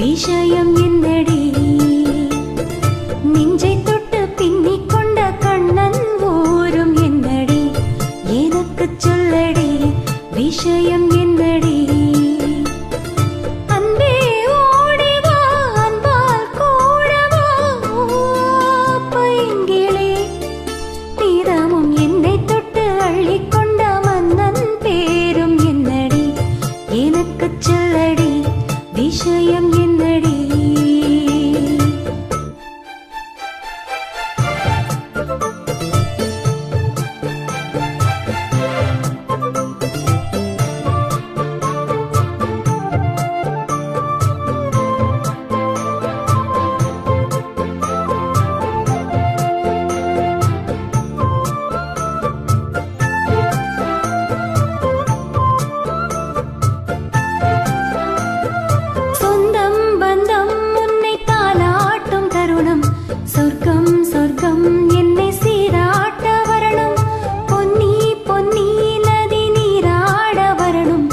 விஷயம் என்னடி நெஞ்சை தொட்டு பின்னிக் கொண்ட கண்ணன் ஊரும் என்னடி எனக்கு சொல்லடி விஷயம் என்னடி அன்பே ஓடி வா அன்பால் கூடவா பைங்கிளே நிறமும் என்னை தொட்டு அள்ளிக்கொண்ட மன்னன் பேரும் என்னடி எனக்கு சொல்லடி விஷயம் என்னடி சொர்க்கம் சொர்க்கம் என்னை சீராட்ட வரணும் பொன்னி பொன்னி நதி நீராட வரணும்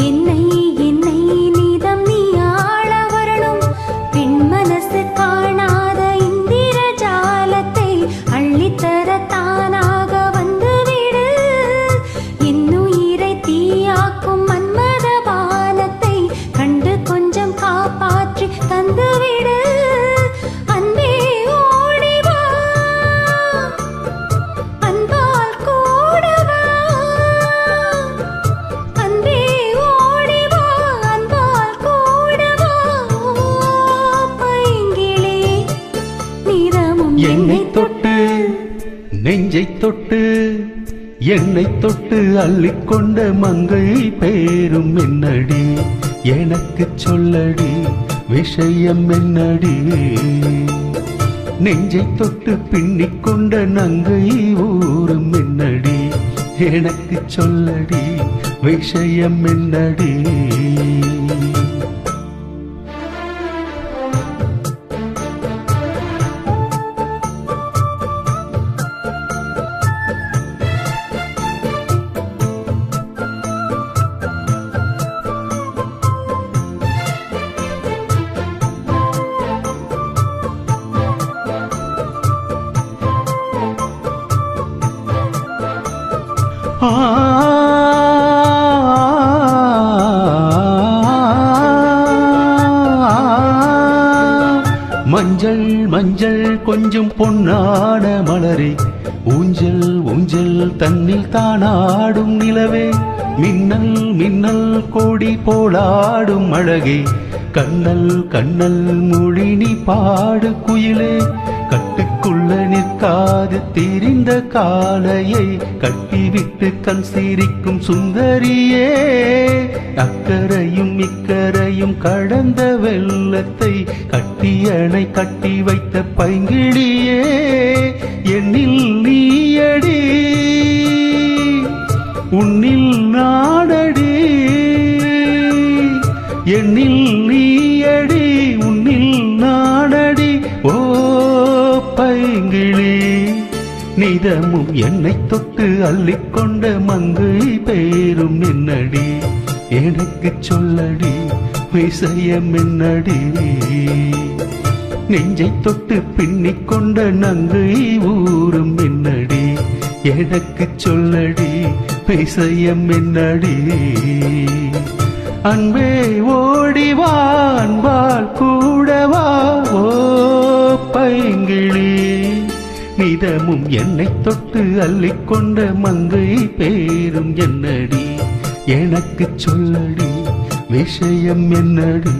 என்னை என்னை நீதம் நீ ஆள வரணும் பெண் மனசு காணாத இந்திர ஜாலத்தை அள்ளித்தர தானாக வந்துவிடு என்னுயிரை தீயாக்கும் மன்மத பானத்தை கண்டு கொஞ்சம் காப்பாற்றி தந்துவிடு என்னை தொட்டு நெஞ்சை தொட்டு என்னை தொட்டு அள்ளிக்கொண்ட மங்கை பேரும் என்னடி எனக்கு சொல்லடி விஷயம் என்னடி நெஞ்சை தொட்டு பின்னிக் கொண்ட நங்கை ஊரும் என்னடி எனக்கு சொல்லடி விஷயம் என்னடி மஞ்சள் மஞ்சள் கொஞ்சம் பொன்னான மலரே ஊஞ்சல் ஊஞ்சல் தன்னில் தானாடும் நிலவே மின்னல் மின்னல் கோடி போலாடும் அழகே கண்ணல் கண்ணல் மொழி நீ பாடு குயிலே கட்டுக்குள்ள நிற்காது தெரிந்த காளையை கட்டிவிட்டு கண் சிரிக்கும் சுந்தரியே அக்கரையும் இக்கரையும் கடந்த வெள்ளத்தை கட்டியணை கட்டி வைத்த பைங்கிளியே என்னில் நீயடி உன்னில் நாடடி என்னில் நீயடி உன்னில் நாடடி ஓ பைங்கிளி நிதமும் என்னை தொட்டு அள்ளிக்கொண்ட மங்கை பேரும் என்னடி எனக்கு சொல்லடி விஷயம் என்னடி நெஞ்சை தொட்டு பின்னிக் கொண்ட நங்கை ஊரும் என்னடி எனக்கு சொல்லடி விஷயம் என்னடி அன்பே ஓடிவா அன்பால் கூடவா ஓ பைங்கிளி நிதமும் என்னை தொட்டு அள்ளிக்கொண்ட மங்கை பேரும் என்னடி எனக்கு சொல்லடி விஷயம் என்னடி